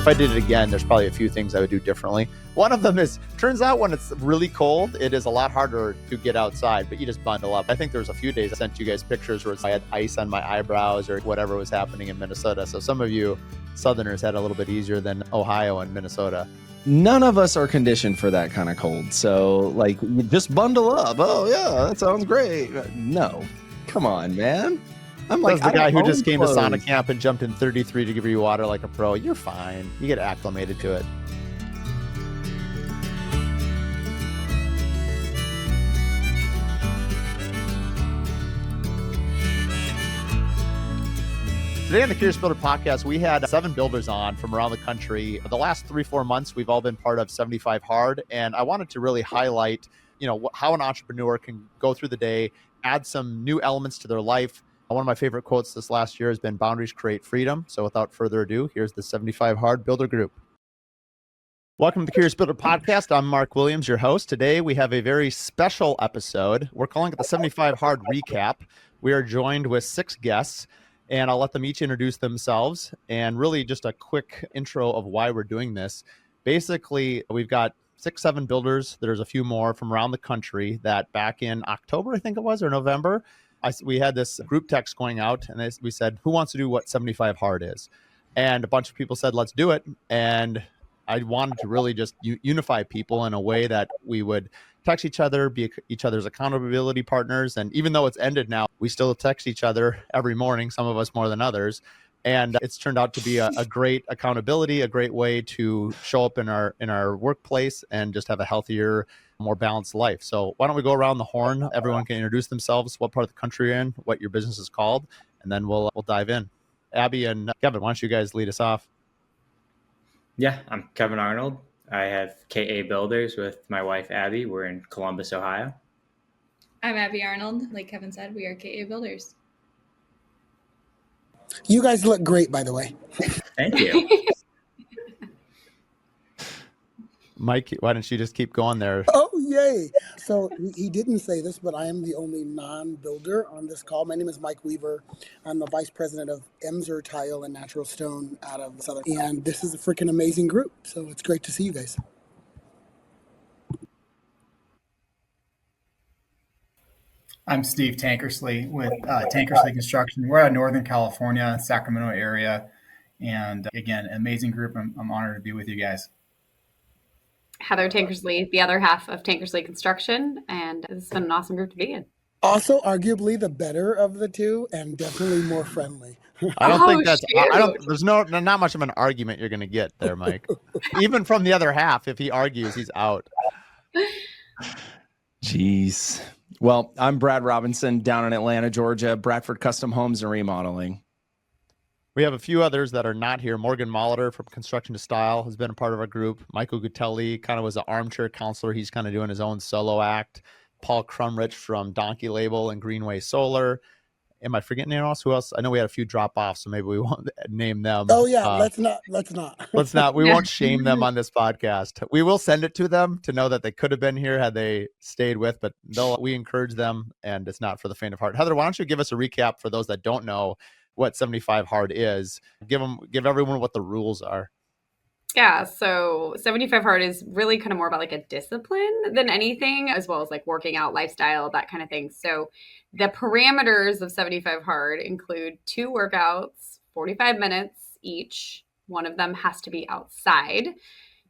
I did it again, there's probably a few things I would do differently. One of them is, turns out when it's really cold, it is a lot harder to get outside, but you just bundle up. I think there was a few days I sent you guys pictures where I had ice on my eyebrows or whatever was happening in Minnesota. So some of you Southerners had a little bit easier than Ohio and Minnesota. None of us are conditioned for that kind of cold. So like, just bundle up. Oh yeah, that sounds great. No, come on, man. I'm like the guy who just came to Sonic Camp and jumped in 33-degree water like a pro. You're fine. You get acclimated to it. Today on the Curious Builder podcast, we had 7 builders on from around the country. The last 3-4 months, we've all been part of 75 Hard, and I wanted to really highlight, how an entrepreneur can go through the day, add some new elements to their life. One of my favorite quotes this last year has been, "Boundaries create freedom." So without further ado, here's the 75 Hard Builder Group. Welcome to the Curious Builder podcast. I'm Mark Williams, your host. Today, we have a very special episode. We're calling it the 75 Hard Recap. We are joined with 6 guests, and I'll let them each introduce themselves and really just a quick intro of why we're doing this. Basically, we've got 6-7 builders. There's a few more from around the country that back in October, I think it was, or November, we had this group text going out, and we said, who wants to do what 75 Hard is? And a bunch of people said, let's do it. And I wanted to really just unify people in a way that we would text each other, be each other's accountability partners. And even though it's ended now, we still text each other every morning, some of us more than others. And it's turned out to be a great accountability, a great way to show up in our workplace and just have a healthier, more balanced life. So why don't we go around the horn? Everyone can introduce themselves, what part of the country you're in, what your business is called, and then we'll dive in. Abby and Kevin, why don't you guys lead us off? Yeah, I'm Kevin Arnold. I have KA Builders with my wife, Abby. We're in Columbus, Ohio. I'm Abby Arnold. Like Kevin said, we are KA Builders. You guys look great, by the way. Thank you. Mike, why don't you just keep going there? Oh, yay. So he didn't say this, but I am the only non-builder on this call. My name is Mike Weaver. I'm the vice president of Emser Tile and Natural Stone out of Southern. And this is a freaking amazing group. So it's great to see you guys. I'm Steve Tankersley with Tankersley Construction. We're out of Northern California, Sacramento area. And again, amazing group. I'm honored to be with you guys. Heather Tankersley, the other half of Tankersley Construction, and it's been an awesome group to be in. Also, arguably the better of the two, and definitely more friendly. I don't think that's. There's not much of an argument you're going to get there, Mike. Even from the other half, if he argues, he's out. Jeez. Well, I'm Brad Robinson down in Atlanta, Georgia, Bradford Custom Homes and Remodeling. We have a few others that are not here. Morgan Molitor from Construction to Style has been a part of our group. Michael Gutelli kind of was an armchair counselor. He's kind of doing his own solo act. Paul Crumrich from Donkey Label and Greenway Solar. Am I forgetting anyone else? Who else? I know we had a few drop offs, so maybe we won't name them. Oh yeah, let's not. Let's not. We won't shame them on this podcast. We will send it to them to know that they could have been here had they stayed with, but we encourage them, and it's not for the faint of heart. Heather, why don't you give us a recap for those that don't know what 75 Hard is? Give everyone what the rules are. Yeah, so 75 Hard is really kind of more about like a discipline than anything, as well as like working out, lifestyle, that kind of thing. So the parameters of 75 Hard include 2 workouts, 45 minutes each. One of them has to be outside. You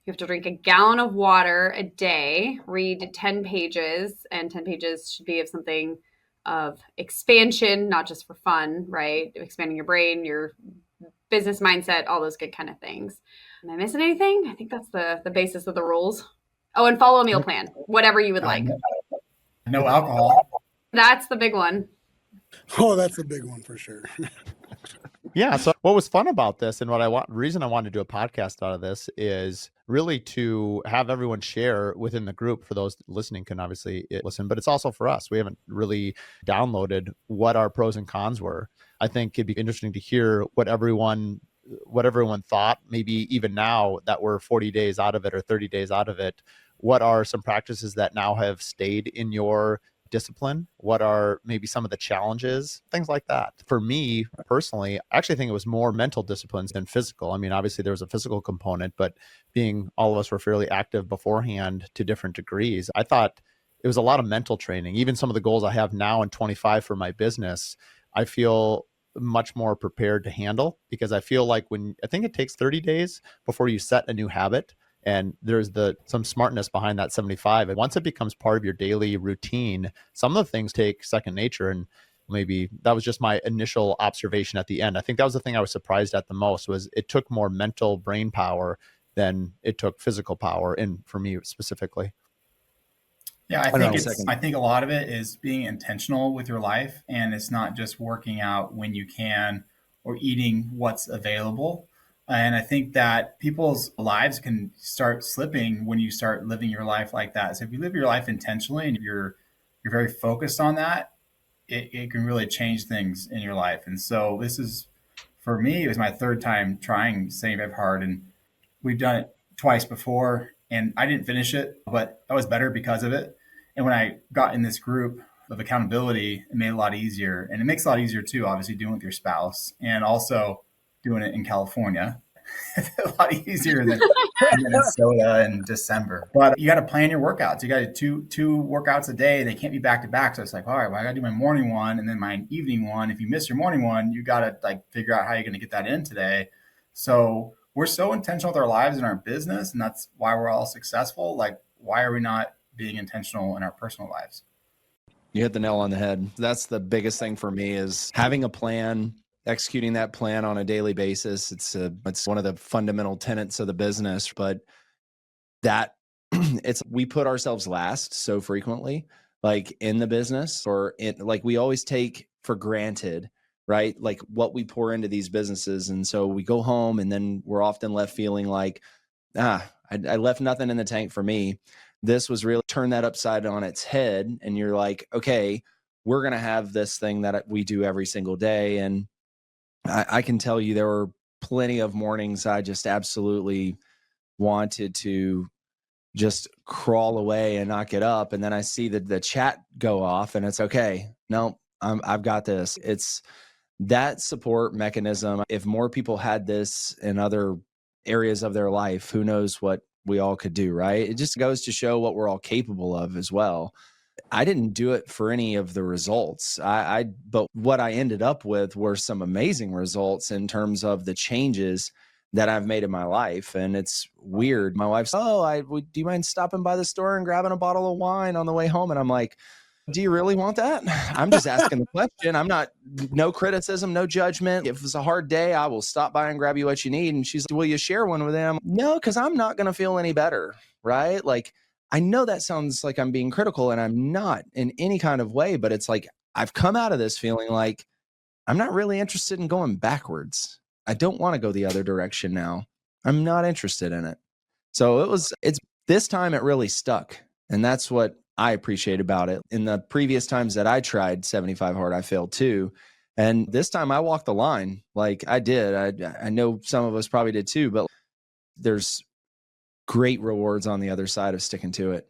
have to drink a gallon of water a day, read 10 pages, and 10 pages should be of something of expansion, not just for fun, right? Expanding your brain, your business mindset, all those good kind of things. Am I missing anything? I think that's the basis of the rules. Oh, and follow a meal plan, whatever you would like. No alcohol. That's the big one. Oh, that's a big one for sure. Yeah. So what was fun about this, and reason I wanted to do a podcast out of this is really to have everyone share within the group. For those listening can obviously listen, but it's also for us. We haven't really downloaded what our pros and cons were. I think it'd be interesting to hear what everyone thought, maybe even now that we're 40 days out of it or 30 days out of it. What are some practices that now have stayed in your discipline? What are maybe some of the challenges? Things like that. For me personally, I actually think it was more mental disciplines than physical. I mean, obviously there was a physical component, but being all of us were fairly active beforehand to different degrees, I thought it was a lot of mental training. Even some of the goals I have now in 25 for my business, I feel much more prepared to handle, because I feel like I think it takes 30 days before you set a new habit. And there's some smartness behind that 75. And once it becomes part of your daily routine, some of the things take second nature. And maybe that was just my initial observation at the end. I think that was the thing I was surprised at the most, was it took more mental brain power than it took physical power, and for me specifically. Yeah, I think a lot of it is being intentional with your life, and it's not just working out when you can or eating what's available. And I think that people's lives can start slipping when you start living your life like that. So if you live your life intentionally and you're very focused on that, it can really change things in your life. And so this is, for me, it was my third time trying 75 Hard, and we've done it twice before, and I didn't finish it, but I was better because of it. And when I got in this group of accountability, it made it a lot easier. And it makes it a lot easier too, obviously, doing it with your spouse and also doing it in California. A lot easier than Minnesota in December. But you got to plan your workouts. You got to two workouts a day. They can't be back to back. So it's like, all right, well, I got to do my morning one and then my evening one. If you miss your morning one, you got to like figure out how you're going to get that in today. So we're so intentional with our lives and our business, and that's why we're all successful. Like, why are we not being intentional in our personal lives? You hit the nail on the head. That's the biggest thing for me, is having a plan, executing that plan on a daily basis. It's one of the fundamental tenets of the business, but that we put ourselves last so frequently, like in the business, like we always take for granted, right? Like what we pour into these businesses. And so we go home and then we're often left feeling like, I left nothing in the tank for me. This was really turn that upside on its head. And you're like, okay, we're going to have this thing that we do every single day. And I can tell you there were plenty of mornings I just absolutely wanted to just crawl away and not get up. And then I see the chat go off and it's okay. No, I've got this. It's that support mechanism. If more people had this in other areas of their life, who knows what we all could do, right? It just goes to show what we're all capable of as well. I didn't do it for any of the results. But what I ended up with were some amazing results in terms of the changes that I've made in my life. And it's weird. My wife's, do you mind stopping by the store and grabbing a bottle of wine on the way home? And I'm like, do you really want that? I'm just asking the question. No criticism, no judgment. If it's a hard day, I will stop by and grab you what you need. And she's like, will you share one with them? No, because I'm not going to feel any better, right? Like, I know that sounds like I'm being critical, and I'm not in any kind of way, but it's like, I've come out of this feeling like I'm not really interested in going backwards. I don't want to go the other direction now. I'm not interested in it. So it's this time it really stuck. And that's what I appreciate about it. In the previous times that I tried 75 Hard, I failed too. And this time I walked the line like I did. I know some of us probably did too, but there's great rewards on the other side of sticking to it.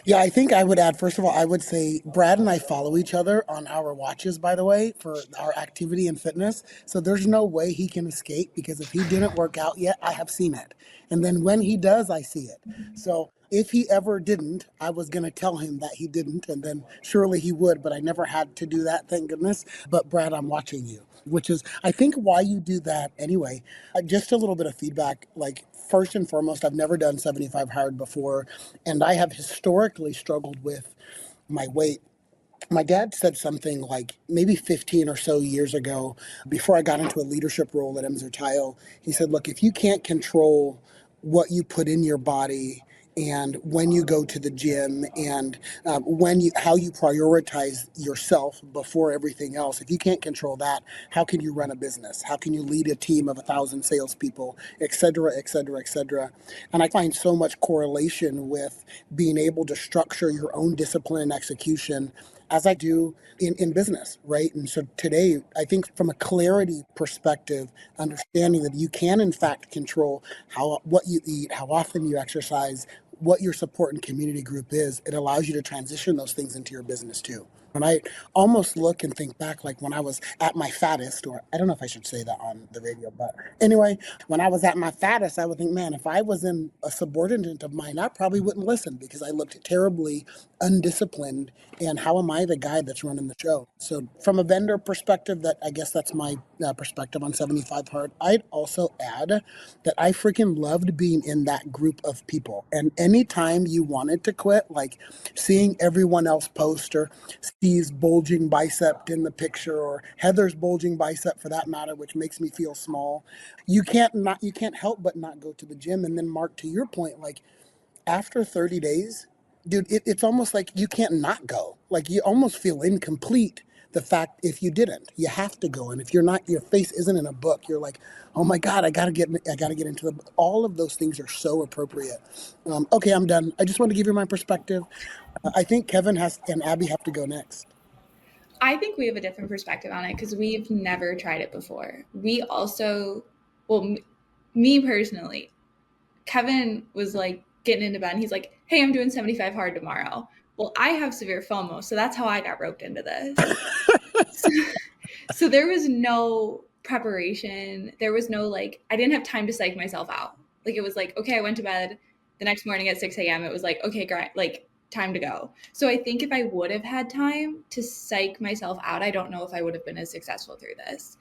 Yeah, I think I would add, first of all, I would say Brad and I follow each other on our watches, by the way, for our activity and fitness. So there's no way he can escape, because if he didn't work out yet, I have seen it. And then when he does, I see it. So if he ever didn't, I was going to tell him that he didn't, and then surely he would, but I never had to do that, thank goodness. But Brad, I'm watching you, which is, I think, why you do that anyway. Just a little bit of feedback, like, first and foremost, I've never done 75 Hard before, and I have historically struggled with my weight. My dad said something like maybe 15 or so years ago, before I got into a leadership role at Emser Tile. He said, look, if you can't control what you put in your body, and when you go to the gym, and how you prioritize yourself before everything else, if you can't control that, how can you run a business? How can you lead a team of 1,000 salespeople, et cetera, et cetera, et cetera? And I find so much correlation with being able to structure your own discipline and execution, as I do in business, right? And so today, I think from a clarity perspective, understanding that you can in fact control what you eat, how often you exercise, what your support and community group is, it allows you to transition those things into your business too. And I almost look and think back, like when I was at my fattest, or I don't know if I should say that on the radio, but anyway, when I was at my fattest, I would think, man, if I was in a subordinate of mine, I probably wouldn't listen because I looked terribly undisciplined. And how am I the guy that's running the show? So from a vendor perspective, that I guess that's my perspective on 75 Hard. I'd also add that I freaking loved being in that group of people. And anytime you wanted to quit, like seeing everyone else post, or Steve's bulging bicep in the picture, or Heather's bulging bicep for that matter, which makes me feel small, you can't help but not go to the gym. And then Mark, to your point, like after 30 days, dude, it's almost like you can't not go. Like you almost feel incomplete. The fact if you didn't, you have to go. And if you're not, your face isn't in a book. You're like, oh my God, I gotta get into the. All of those things are so appropriate. Okay, I'm done. I just want to give you my perspective. I think Kevin and Abby have to go next. I think we have a different perspective on it because we've never tried it before. We also, well, me personally, Kevin was like getting into bed and he's like, hey, I'm doing 75 hard tomorrow. Well, I have severe FOMO, so that's how I got roped into this. So there was no preparation. There was no like, I didn't have time to psych myself out. Like it was like, okay, I went to bed the next morning at 6 a.m. It was like, okay, great, like time to go. So I think if I would have had time to psych myself out, I don't know if I would have been as successful through this.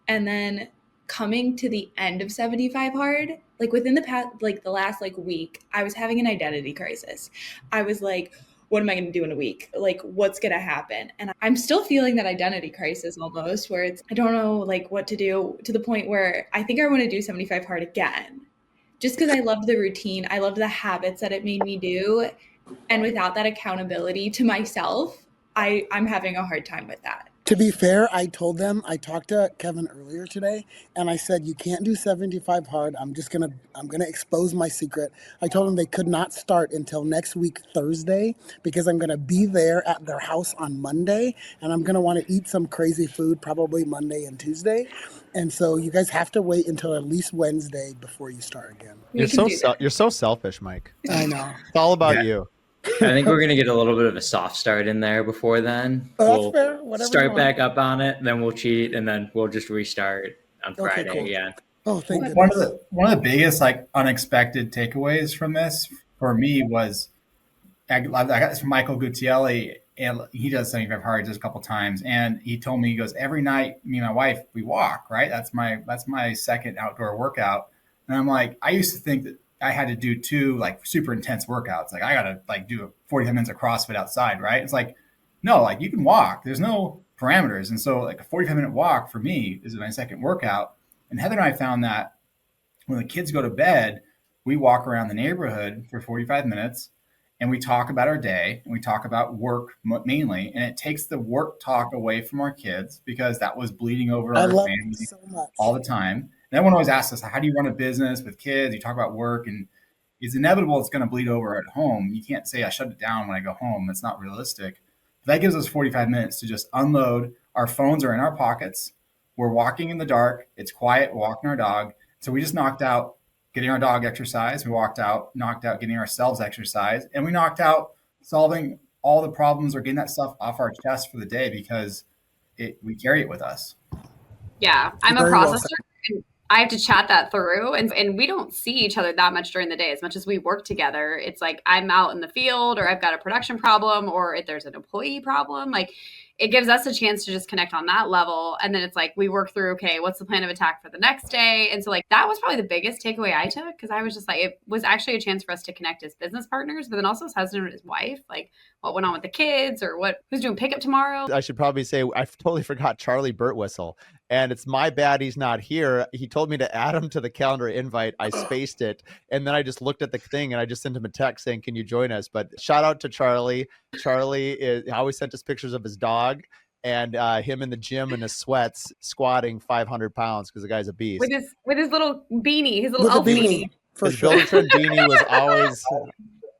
And then coming to the end of 75 hard, like within the last week, I was having an identity crisis. I was like, what am I going to do in a week? Like, what's going to happen? And I'm still feeling that identity crisis almost, where I don't know like what to do, to the point where I think I want to do 75 hard again, just because I loved the routine. I loved the habits that it made me do. And without that accountability to myself, I'm having a hard time with that. To be fair, I talked to Kevin earlier today, and I said, you can't do 75 hard. I'm going to expose my secret. I told them they could not start until next week, Thursday, because I'm going to be there at their house on Monday, and I'm going to want to eat some crazy food, probably Monday and Tuesday. And so you guys have to wait until at least Wednesday before you start again. You're so selfish, Mike. I know. It's all about you. I think we're going to get a little bit of a soft start in there before then. That's fair. Whatever. Start back up on it, then we'll cheat, and then we'll just restart on Friday cool. again. Oh, thank goodness. One of the biggest unexpected takeaways from this for me was I got this from Michael Guttielli, and he does 75 hard just a couple times, and he told me, he goes, every night me and my wife, we walk, right? That's my second outdoor workout. And I'm like, I used to think that I had to do two super intense workouts. Like I got to do 45 minutes of CrossFit outside, right? It's like, no, you can walk. There's no parameters. And so a 45-minute walk for me is my second workout. And Heather and I found that when the kids go to bed, we walk around the neighborhood for 45 minutes and we talk about our day and we talk about work mainly. And it takes the work talk away from our kids because that was bleeding over our family so all the time. And everyone always asks us, how do you run a business with kids? You talk about work, and it's inevitable it's going to bleed over at home. You can't say I shut it down when I go home. That's not realistic. But that gives us 45 minutes to just unload. Our phones are in our pockets. We're walking in the dark. It's quiet. We're walking our dog. So we just knocked out getting our dog exercise. We knocked out getting ourselves exercise. And we knocked out solving all the problems or getting that stuff off our chest for the day because we carry it with us. Yeah, I'm a processor. I have to chat that through, and we don't see each other that much during the day. As much as we work together, it's like I'm out in the field, or I've got a production problem, or if there's an employee problem. It gives us a chance to just connect on that level, and then it's like we work through, okay, what's the plan of attack for the next day? And so that was probably the biggest takeaway I took, because I was just like, it was actually a chance for us to connect as business partners, but then also as husband and his wife, what went on with the kids, or who's doing pickup tomorrow. I should probably say I totally forgot Charlie Birtwhistle. And it's my bad he's not here. He told me to add him to the calendar invite. I spaced it. And then I just looked at the thing and I just sent him a text saying, can you join us? But shout out to Charlie. Charlie always sent us pictures of his dog and him in the gym in his sweats squatting 500 pounds because the guy's a beast. With his little beanie, his little elf beanie. His Builder Trend beanie was always...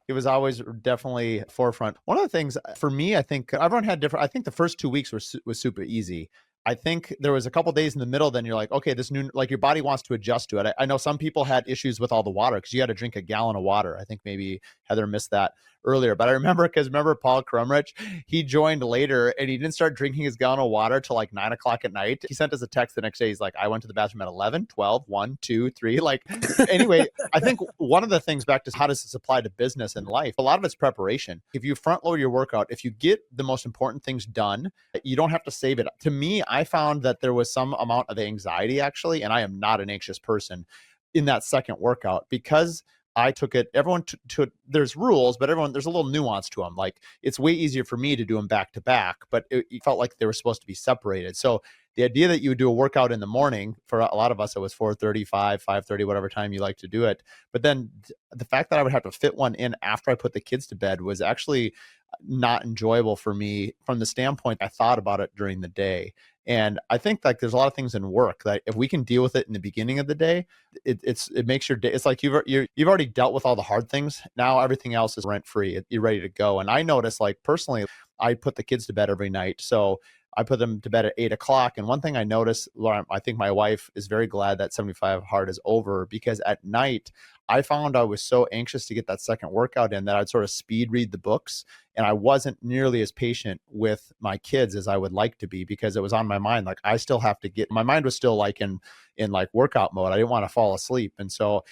It was always definitely forefront. One of the things for me, I think everyone had different. I think the first 2 weeks was super easy. I think there was a couple days in the middle, then you're like, okay, this new, like your body wants to adjust to it. I know some people had issues with all the water because you had to drink a gallon of water. I think maybe Heather missed that earlier, but I remember Paul Crumrich, he joined later and he didn't start drinking his gallon of water till like 9 o'clock at night. He sent us a text the next day. He's like, I went to the bathroom at 11, 12, 1, 2, 3. Like, anyway, I think one of the things back to how does this apply to business and life? A lot of it's preparation. If you front load your workout, if you get the most important things done, you don't have to save it. To me, I found that there was some amount of anxiety actually, and I am not an anxious person in that second workout because I took it, everyone there's rules, but there's a little nuance to them. Like it's way easier for me to do them back to back, but it felt like they were supposed to be separated. So the idea that you would do a workout in the morning, for a lot of us, it was 4:35, 5:30, whatever time you like to do it. But then the fact that I would have to fit one in after I put the kids to bed was actually not enjoyable for me from the standpoint I thought about it during the day. And I think like there's a lot of things in work that if we can deal with it in the beginning of the day, it makes your day. It's like you've already dealt with all the hard things. Now everything else is rent free. You're ready to go. And I notice, like personally, I put the kids to bed every night, so I put them to bed at 8 o'clock. And one thing I noticed, Laura, I think my wife is very glad that 75 hard is over because at night I found I was so anxious to get that second workout in that I'd sort of speed read the books. And I wasn't nearly as patient with my kids as I would like to be because it was on my mind. Like I still have to my mind was still like in like workout mode. I didn't want to fall asleep. And so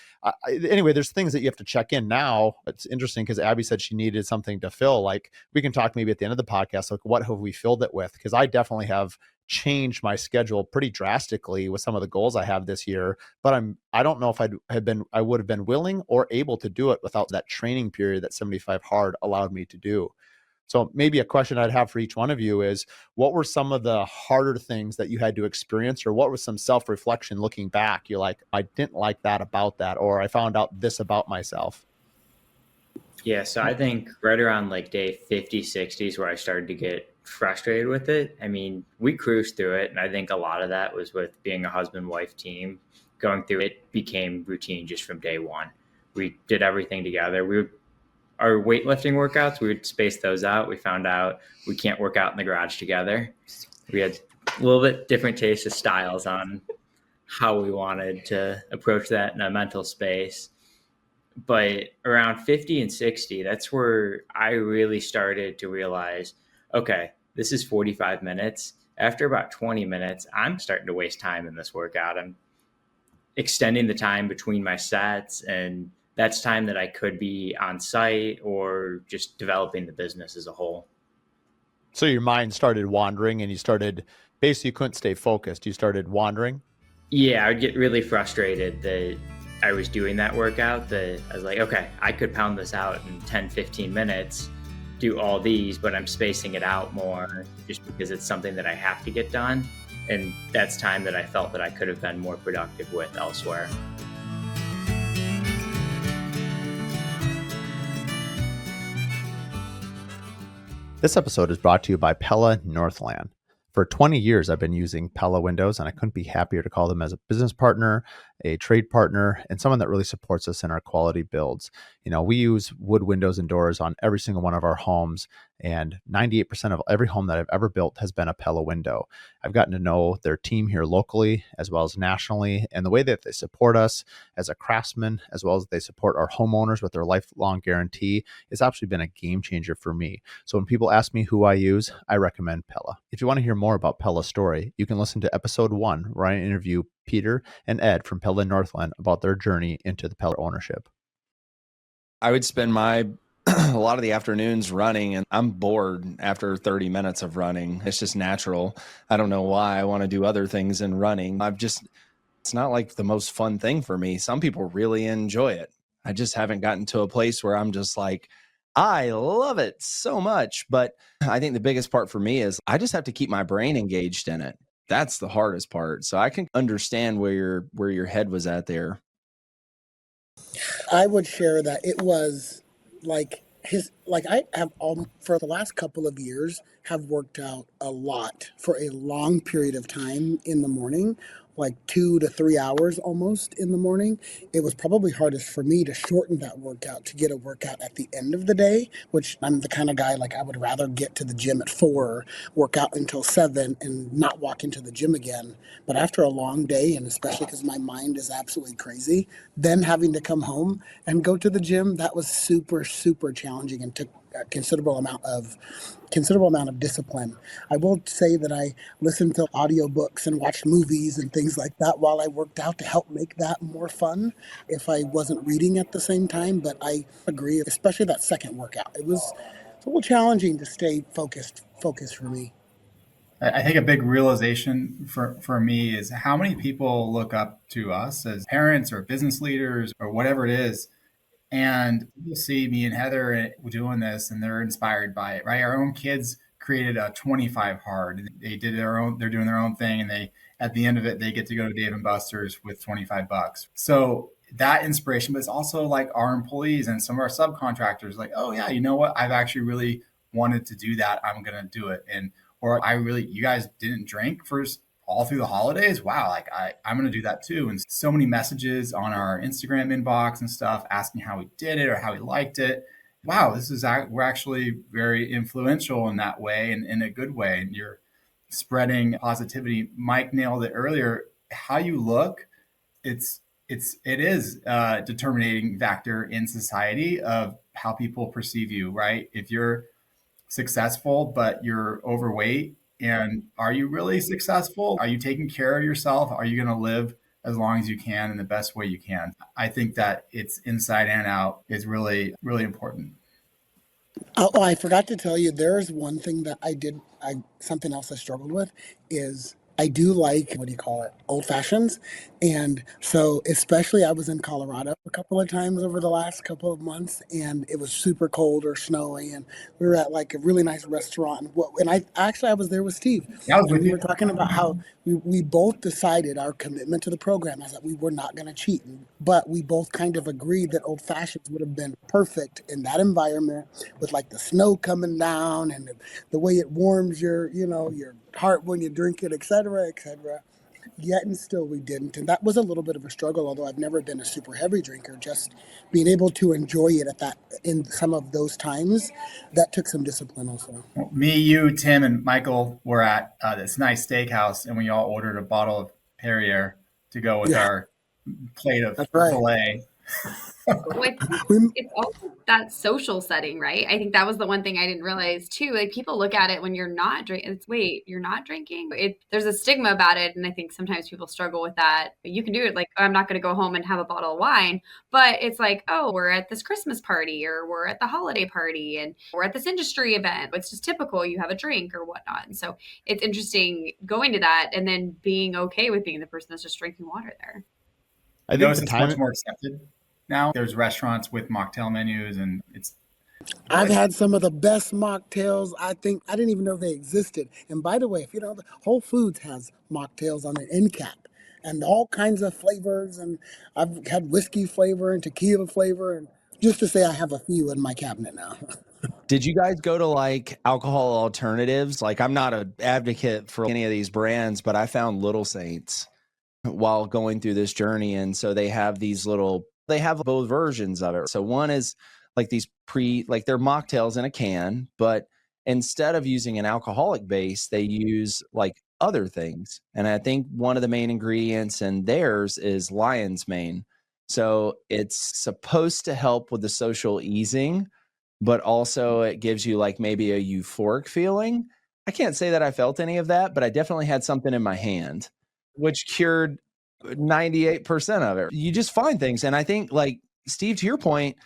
anyway, there's things that you have to check in now. It's interesting because Abby said she needed something to fill. Like we can talk maybe at the end of the podcast, like what have we filled it with? Because I definitely have changed my schedule pretty drastically with some of the goals I have this year, but I don't know if I would have been willing or able to do it without that training period that 75 hard allowed me to do. So maybe a question I'd have for each one of you is, what were some of the harder things that you had to experience, or what was some self-reflection looking back? You're like, I didn't like that about that, or I found out this about myself. Yeah, so I think right around like day 50, 60 is where I started to get frustrated with it. I mean, we cruised through it, and I think a lot of that was with being a husband-wife team. Going through it became routine just from day one. We did everything together. Our weightlifting workouts, we would space those out. We found out we can't work out in the garage together. We had a little bit different tastes of styles on how we wanted to approach that in a mental space. But around 50 and 60, that's where I really started to realize, okay, this is 45 minutes. After about 20 minutes, I'm starting to waste time in this workout. I'm extending the time between my sets, and that's time that I could be on site or just developing the business as a whole. So your mind started wandering and you couldn't stay focused. You started wandering? Yeah, I would get really frustrated that I was doing that workout, that I was like, okay, I could pound this out in 10, 15 minutes, do all these, but I'm spacing it out more just because it's something that I have to get done. And that's time that I felt that I could have been more productive with elsewhere. This episode is brought to you by Pella Northland. For 20 years, I've been using Pella windows, and I couldn't be happier to call them as a business partner, a trade partner, and someone that really supports us in our quality builds. You know, we use wood windows and doors on every single one of our homes, and 98% of every home that I've ever built has been a Pella window. I've gotten to know their team here locally as well as nationally, and the way that they support us as a craftsman, as well as they support our homeowners with their lifelong guarantee, has actually been a game changer for me. So when people ask me who I use, I recommend Pella. If you want to hear more about Pella's story, you can listen to episode 1, where I interview Peter and Ed from Pella Northland about their journey into the Pella ownership. I would spend a lot of the afternoons running, and I'm bored after 30 minutes of running. It's just natural. I don't know why I want to do other things than running. It's not like the most fun thing for me. Some people really enjoy it. I just haven't gotten to a place where I'm just like, I love it so much. But I think the biggest part for me is I just have to keep my brain engaged in it. That's the hardest part. So I can understand where your head was at there. I would share that it was like I have for the last couple of years have worked out a lot for a long period of time in the morning, like 2 to 3 hours almost in the morning. It was probably hardest for me to shorten that workout to get a workout at the end of the day, which I'm the kind of guy, like, I would rather get to the gym at 4, work out until 7, and not walk into the gym again. But after a long day, and especially because my mind is absolutely crazy, then having to come home and go to the gym, that was super, super challenging and took a considerable amount of discipline. I will say that I listened to audiobooks and watched movies and things like that while I worked out to help make that more fun if I wasn't reading at the same time. But I agree, especially that second workout. It was a little challenging to stay focused for me. I think a big realization for me is how many people look up to us as parents or business leaders or whatever it is. And you see me and Heather doing this and they're inspired by it, right? Our own kids created a 25 hard. They did they're doing their own thing. And at the end of it, they get to go to Dave and Buster's with $25. So that inspiration, but it's also like our employees and some of our subcontractors, like, oh yeah, you know what? I've actually really wanted to do that. I'm going to do it. Or you guys didn't drink for all through the holidays. Wow. Like I'm going to do that too. And so many messages on our Instagram inbox and stuff asking how we did it or how we liked it. Wow. We're actually very influential in that way and in a good way. And you're spreading positivity. Mike nailed it earlier. How you look, it is a determining factor in society of how people perceive you, right? If you're successful, but you're overweight, and are you really successful? Are you taking care of yourself? Are you going to live as long as you can in the best way you can? I think that it's inside and out is really, really important. Oh, I forgot to tell you, there's one thing that something else I struggled with is I do like, what do you call it, old fashions. And so, especially, I was in Colorado a couple of times over the last couple of months, and it was super cold or snowy. And we were at like a really nice restaurant. And I was there with Steve. Yeah, I was And with we you. were talking about how we both decided our commitment to the program is that we were not going to cheat. But we both kind of agreed that old fashions would have been perfect in that environment with like the snow coming down and the way it warms your heart when you drink it, et cetera, et cetera. Yet and still we didn't. And that was a little bit of a struggle, although I've never been a super heavy drinker. Just being able to enjoy it in some of those times, that took some discipline also. Me, you, Tim, and Michael were at this nice steakhouse, and we all ordered a bottle of Perrier to go with our plate of filet. It's also that social setting, right? I think that was the one thing I didn't realize too. Like people look at it when you're not drinking. Wait, you're not drinking? There's a stigma about it, and I think sometimes people struggle with that. But you can do it. Like, I'm not going to go home and have a bottle of wine, but it's like, oh, we're at this Christmas party, or we're at the holiday party, and we're at this industry event. It's just typical. You have a drink or whatnot, and so it's interesting going to that and then being okay with being the person that's just drinking water there. I notice it's much more accepted now. There's restaurants with mocktail menus, and I've had some of the best mocktails. I think I didn't even know they existed. And by the way, if you know, Whole Foods has mocktails on their end cap and all kinds of flavors. And I've had whiskey flavor and tequila flavor. And just to say, I have a few in my cabinet now. Did you guys go to like alcohol alternatives? Like, I'm not an advocate for any of these brands, but I found Little Saints while going through this journey. And so they have both versions of it. So one is like they're mocktails in a can, but instead of using an alcoholic base, they use like other things. And I think one of the main ingredients in theirs is lion's mane. So it's supposed to help with the social easing, but also it gives you like maybe a euphoric feeling. I can't say that I felt any of that, but I definitely had something in my hand, which cured 98% of it. You just find things. And I think, like, Steve, to your point,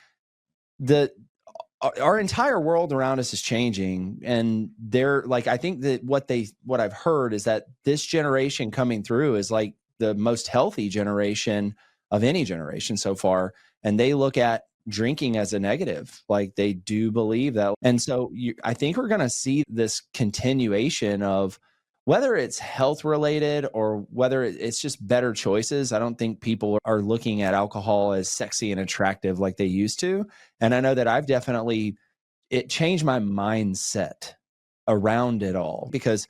our entire world around us is changing. And they're like, I think that what I've heard is that this generation coming through is like the most healthy generation of any generation so far. And they look at drinking as a negative. Like, they do believe that. And so I think we're going to see this continuation of whether it's health related or whether it's just better choices. I don't think people are looking at alcohol as sexy and attractive like they used to. And I know that it changed my mindset around it all because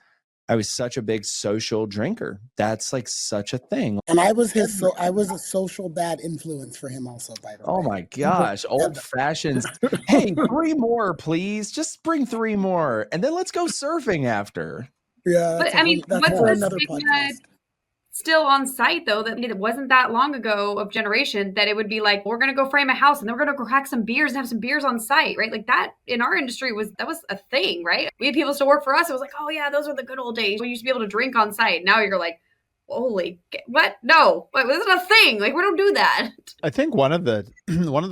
I was such a big social drinker. That's like such a thing. And I was I was a social bad influence for him also, by the way. Oh my gosh, old fashions. Hey, 3 more, please. Just bring 3 more. And then let's go surfing after. Yeah. But I mean, what's another podcast. Still on site though, that it wasn't that long ago of generation that it would be like, we're going to go frame a house and then we're going to go crack some beers and have some beers on site, right? Like that in our industry was a thing, right? We had people still work for us. It was like, oh yeah, those are the good old days. We used to be able to drink on site. Now you're like, holy, what? No, this isn't a thing. Like we don't do that. I think one of the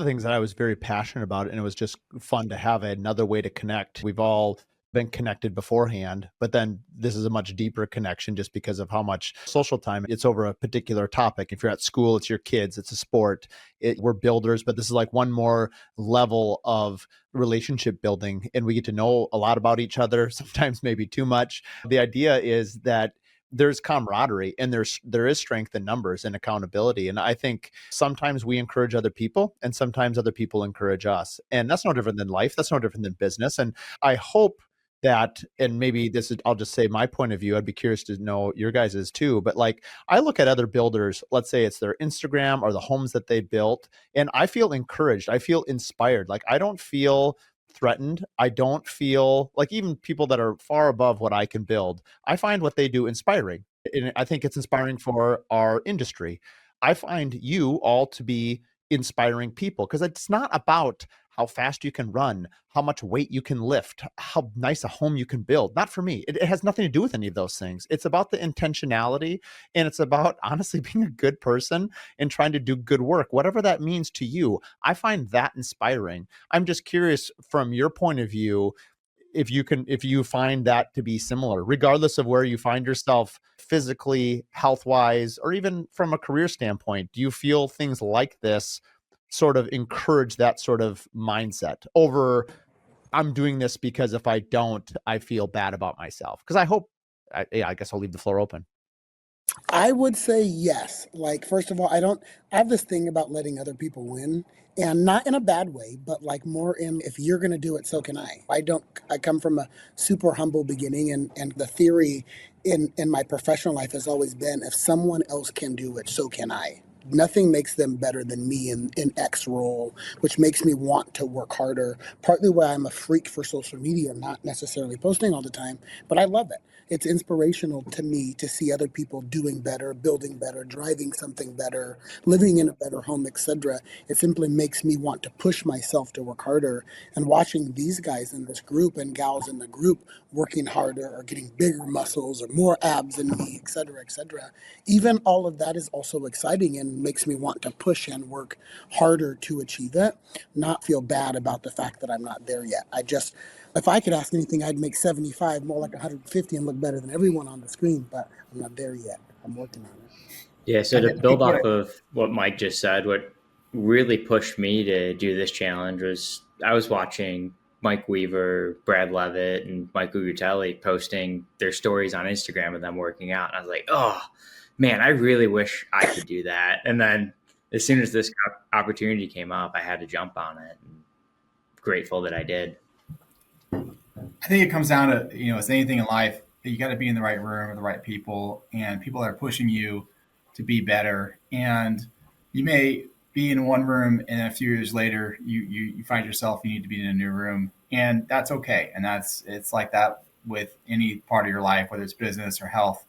things that I was very passionate about, and it was just fun to have another way to connect. We've all been connected beforehand, but then this is a much deeper connection just because of how much social time it's over a particular topic. If you're at school, it's your kids, it's a sport, we're builders, but this is like one more level of relationship building, and we get to know a lot about each other, sometimes maybe too much. The idea is that there's camaraderie and there is strength in numbers and accountability. And I think sometimes we encourage other people and sometimes other people encourage us. And that's no different than life. That's no different than business. And I hope that, and maybe this is, I'll just say my point of view, I'd be curious to know your guys's too, but like I look at other builders, let's say it's their Instagram or the homes that they built, and I feel encouraged. I feel inspired. Like I don't feel threatened. I don't feel like even people that are far above what I can build, I find what they do inspiring. And I think it's inspiring for our industry. I find you all to be inspiring people because it's not about how fast you can run, how much weight you can lift, how nice a home you can build. Not for me. It has nothing to do with any of those things. It's about the intentionality, and it's about honestly being a good person and trying to do good work, whatever that means to you. I find that inspiring. I'm just curious from your point of view, if you find that to be similar, regardless of where you find yourself physically, health-wise, or even from a career standpoint. Do you feel things like this sort of encourage that sort of mindset over I'm doing this because if I don't, I feel bad about myself? Because I guess I'll leave the floor open. I would say yes. Like, first of all, I have this thing about letting other people win, and not in a bad way, but like more in, if you're going to do it, so can I. I come from a super humble beginning, and the theory in my professional life has always been, if someone else can do it, so can I. Nothing makes them better than me in X role, which makes me want to work harder. Partly why I'm a freak for social media, not necessarily posting all the time, but I love it. It's inspirational to me to see other people doing better, building better, driving something better, living in a better home, etc. It simply makes me want to push myself to work harder. And watching these guys in this group and gals in the group working harder or getting bigger muscles or more abs than me, etc., etc. Even all of that is also exciting and makes me want to push and work harder to achieve it, not feel bad about the fact that I'm not there yet. If I could ask anything, I'd make 75 more like 150 and look better than everyone on the screen, but I'm not there yet. I'm working on it. Yeah, so to build off of what Mike just said, what really pushed me to do this challenge was I was watching Mike Weaver, Brad Levitt, and Mike Ugutelli posting their stories on Instagram of them working out. And I was like, oh, man, I really wish I could do that. And then as soon as this opportunity came up, I had to jump on it. And grateful that I did. I think it comes down to, it's anything in life, you got to be in the right room with the right people and people that are pushing you to be better. And you may be in one room and a few years later, you find yourself, you need to be in a new room, and that's okay. And it's like that with any part of your life, whether it's business or health,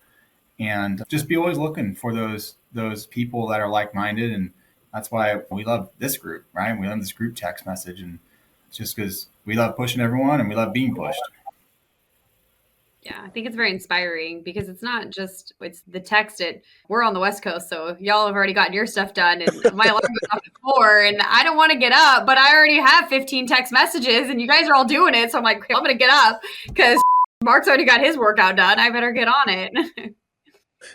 and just be always looking for those people that are like-minded. And that's why we love this group, right? We love this group text message, and it's just because we love pushing everyone and we love being pushed. Yeah, I think it's very inspiring because it's the text. We're on the West Coast, so y'all have already gotten your stuff done, and my alarm goes off at 4, and I don't want to get up, but I already have 15 text messages, and you guys are all doing it, so I'm like, I'm going to get up because Mark's already got his workout done. I better get on it.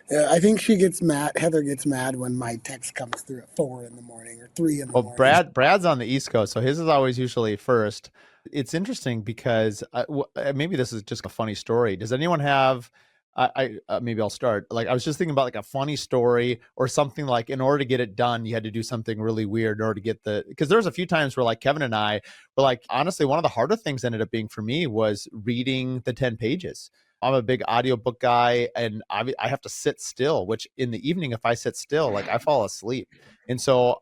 Yeah, I think Heather gets mad when my text comes through at 4 in the morning or 3 in the morning. Well, Brad's on the East Coast, so his is always usually first. It's interesting because maybe this is just a funny story. Does anyone have maybe I'll start. Like, I was just thinking about like a funny story or something, like in order to get it done, you had to do something really weird in order to get because there was a few times where like Kevin and I were like, honestly, one of the harder things ended up being for me was reading the 10 pages. I'm a big audiobook guy, and I have to sit still, which in the evening, if I sit still, like I fall asleep. And so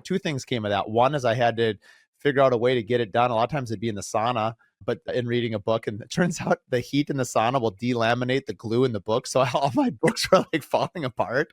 two things came of that. One is I had to figure out a way to get it done. A lot of times it'd be in the sauna, but in reading a book, and it turns out the heat in the sauna will delaminate the glue in the book. So all my books were like falling apart,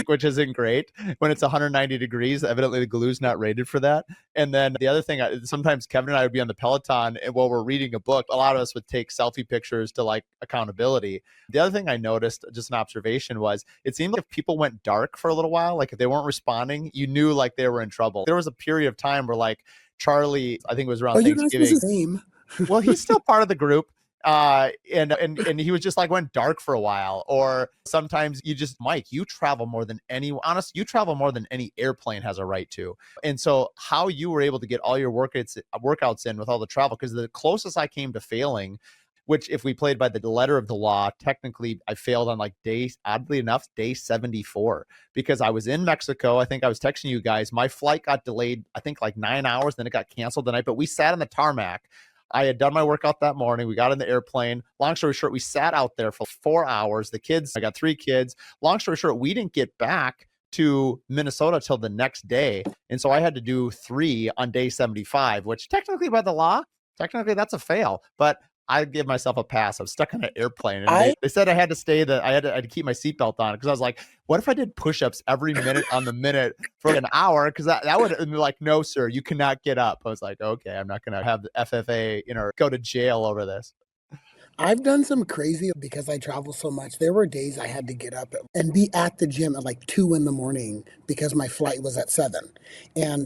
which isn't great when it's 190 degrees. Evidently the glue's not rated for that. And then the other thing, sometimes Kevin and I would be on the Peloton, and while we're reading a book, a lot of us would take selfie pictures to like accountability. The other thing I noticed, just an observation, was it seemed like if people went dark for a little while, like if they weren't responding, you knew like they were in trouble. There was a period of time where like Charlie, I think it was around Thanksgiving. Well, he's still part of the group. And he was just like went dark for a while. Or sometimes Mike, you travel more than you travel more than any airplane has a right to. And so how you were able to get all your workouts in with all the travel, because the closest I came to failing, which if we played by the letter of the law, technically I failed on like oddly enough, day 74, because I was in Mexico. I think I was texting you guys. My flight got delayed, I think like 9 hours, then it got canceled the night, but we sat on the tarmac. I had done my workout that morning. We got in the airplane. Long story short, we sat out there for 4 hours. I got 3 kids. Long story short, we didn't get back to Minnesota till the next day. And so I had to do 3 on day 75, which technically by the law, that's a fail. But I give myself a pass. I'm stuck on an airplane, and they said I had to stay. I had to keep my seatbelt on, because I was like, what if I did push-ups every minute on the minute for an hour? Because that would be like, no, sir, you cannot get up. I was like, okay, I'm not going to have the FFA, go to jail over this. I've done some crazy, because I travel so much. There were days I had to get up and be at the gym at like 2 a.m. because my flight was at 7.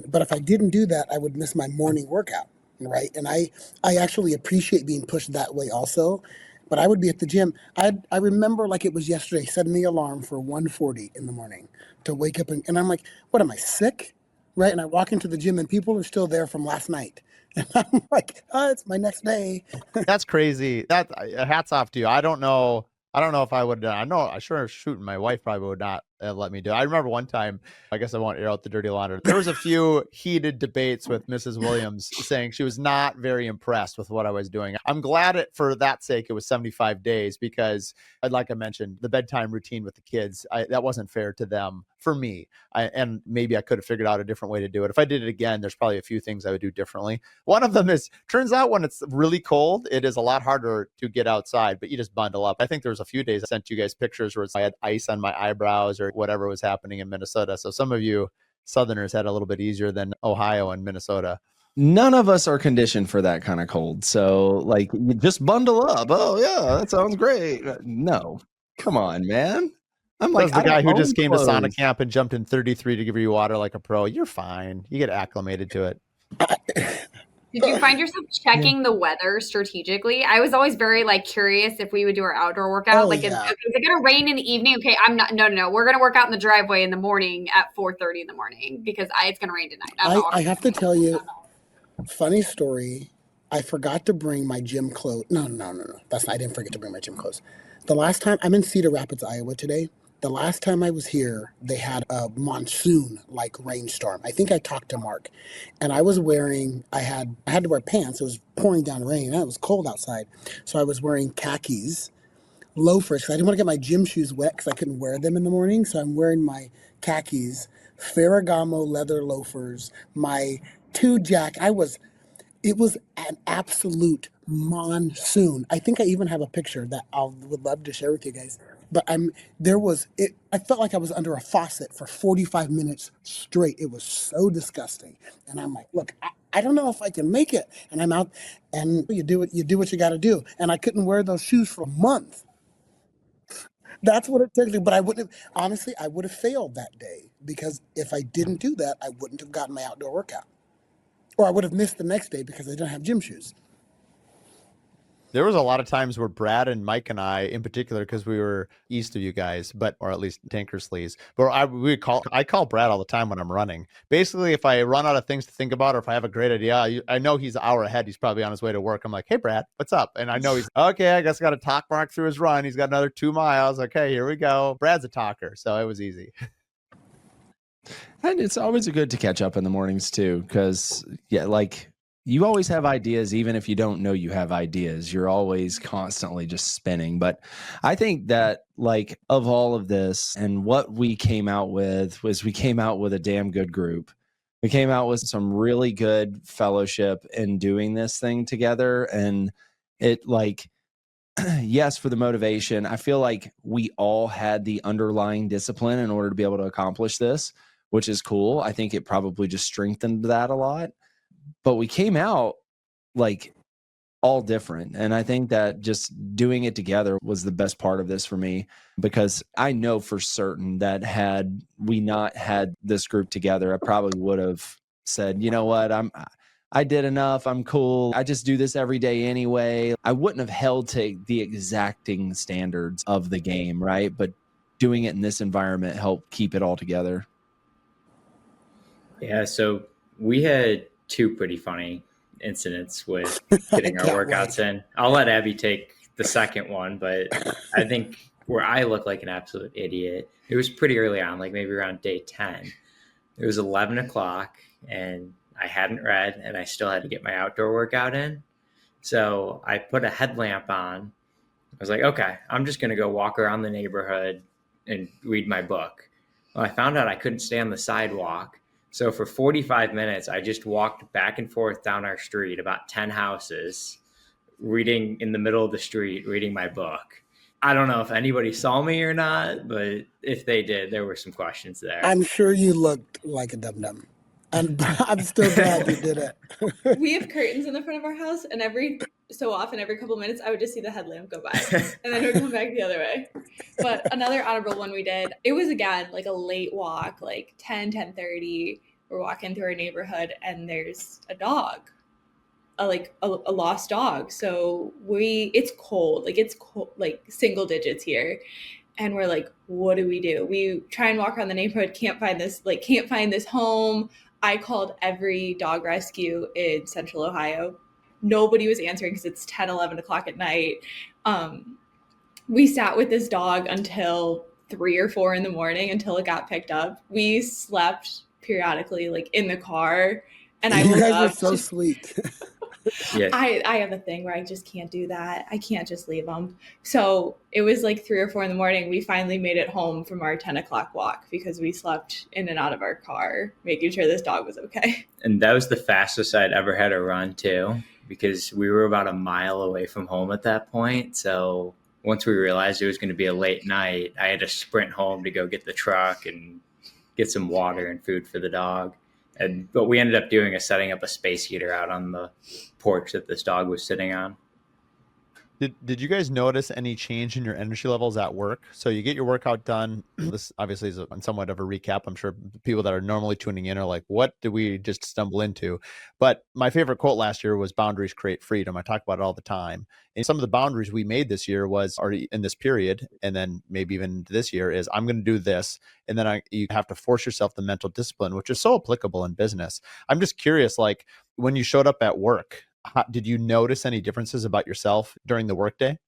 But if I didn't do that, I would miss my morning workout. Right. And I actually appreciate being pushed that way also. But I would be at the gym. I remember like it was yesterday, setting the alarm for 1:40 in the morning to wake up. And I'm like, what, am I sick? Right. And I walk into the gym and people are still there from last night. And I'm like, oh, it's my next day. That's crazy. Hats off to you. I don't know if I would. I know I sure shooting. My wife probably would not let me do it. I remember one time, I guess I won't air out the dirty laundry. There was a few heated debates with Mrs. Williams saying she was not very impressed with what I was doing. I'm glad for that sake it was 75 days, because like I mentioned, the bedtime routine with the kids, that wasn't fair to them for me. And maybe I could have figured out a different way to do it. If I did it again, there's probably a few things I would do differently. One of them is, turns out when it's really cold, it is a lot harder to get outside, but you just bundle up. I think there was a few days I sent you guys pictures where I had ice on my eyebrows or whatever was happening in Minnesota. So some of you Southerners had a little bit easier than Ohio and Minnesota. None of us are conditioned for that kind of cold. So like, you just bundle up. Oh yeah, that sounds great. No, come on, man. I'm like the guy who just came to sauna camp and jumped in 33 to give you water like a pro. You're fine. You get acclimated to it. Did you find yourself checking the weather strategically? I was always very curious if we would do our outdoor workout. Is it going to rain in the evening? Okay, no. We're going to work out in the driveway in the morning at 4:30 in the morning because it's going to rain tonight. I have to tell you, funny story. I forgot to bring my gym clothes. No. I didn't forget to bring my gym clothes. The last time, I'm in Cedar Rapids, Iowa today. The last time I was here, they had a monsoon-like rainstorm. I think I talked to Mark, and I was wearing, I had to wear pants. It was pouring down rain, and it was cold outside. So I was wearing khakis, loafers, because I didn't want to get my gym shoes wet because I couldn't wear them in the morning. So I'm wearing my khakis, Ferragamo leather loafers, my 2 jack. It was an absolute monsoon. I think I even have a picture that I would love to share with you guys. But I felt like I was under a faucet for 45 minutes straight. It was so disgusting. And I'm like, look, I don't know if I can make it. And I'm out, and you do what you got to do. And I couldn't wear those shoes for a month. That's what it took. But I would have failed that day, because if I didn't do that, I wouldn't have gotten my outdoor workout. Or I would have missed the next day because I didn't have gym shoes. There was a lot of times where Brad and Mike and I, in particular, because we were east of you guys, or at least Tankersleys, but I call Brad all the time when I'm running. Basically, if I run out of things to think about, or if I have a great idea, I know he's an hour ahead. He's probably on his way to work. I'm like, hey, Brad, what's up? And I know he's okay. I guess I got to talk Mark through his run. He's got another 2 miles. Okay, here we go. Brad's a talker, so it was easy. And it's always good to catch up in the mornings too, because you always have ideas, even if you don't know you have ideas. You're always constantly just spinning. But I think that of all of this, and what we came out with was we came out with a damn good group. We came out with some really good fellowship in doing this thing together. And it yes, for the motivation, I feel like we all had the underlying discipline in order to be able to accomplish this, which is cool. I think it probably just strengthened that a lot. But we came out all different. And I think that just doing it together was the best part of this for me, because I know for certain that had we not had this group together, I probably would have said, you know what, I did enough. I'm cool. I just do this every day anyway. I wouldn't have held to the exacting standards of the game, right? But doing it in this environment helped keep it all together. Yeah, so we had 2 pretty funny incidents with getting our workouts in. I'll let Abby take the second one, but I think where I look like an absolute idiot, it was pretty early on, maybe around day 10. It was 11 o'clock and I hadn't read and I still had to get my outdoor workout in. So I put a headlamp on. I was like, okay, I'm just going to go walk around the neighborhood and read my book. Well, I found out I couldn't stay on the sidewalk. So for 45 minutes, I just walked back and forth down our street, about 10 houses, reading in the middle of the street, reading my book. I don't know if anybody saw me or not, but if they did, there were some questions there. I'm sure you looked like a dum-dum. And I'm still glad you did it. We have curtains in the front of our house, and every so often, every couple of minutes, I would just see the headlamp go by, and then it would come back the other way. But another honorable one we did, it was, again, a late walk, 10:30. We're walking through our neighborhood, and there's a dog, a lost dog. So it's cold, it's cold, single digits here. And we're like, what do? We try and walk around the neighborhood, can't find this home. I called every dog rescue in Central Ohio. Nobody was answering because it's 10, 11 o'clock at night. We sat with this dog until 3 or 4 in the morning until it got picked up. We slept periodically in the car. And I you woke guys up are so sweet. Yeah. I have a thing where I just can't do that. I can't just leave them. So it was 3 or 4 in the morning. We finally made it home from our 10 o'clock walk because we slept in and out of our car, making sure this dog was okay. And that was the fastest I'd ever had a run too, because we were about a mile away from home at that point. So once we realized it was going to be a late night, I had to sprint home to go get the truck and get some water and food for the dog. But we ended up setting up a space heater out on the porch that this dog was sitting on. Did you guys notice any change in your energy levels at work? So you get your workout done. This obviously is somewhat of a recap. I'm sure people that are normally tuning in are like, what did we just stumble into? But my favorite quote last year was boundaries create freedom. I talk about it all the time. And some of the boundaries we made this year was already in this period, and then maybe even this year, is I'm going to do this. And then you have to force yourself the mental discipline, which is so applicable in business. I'm just curious, when you showed up at work, did you notice any differences about yourself during the workday?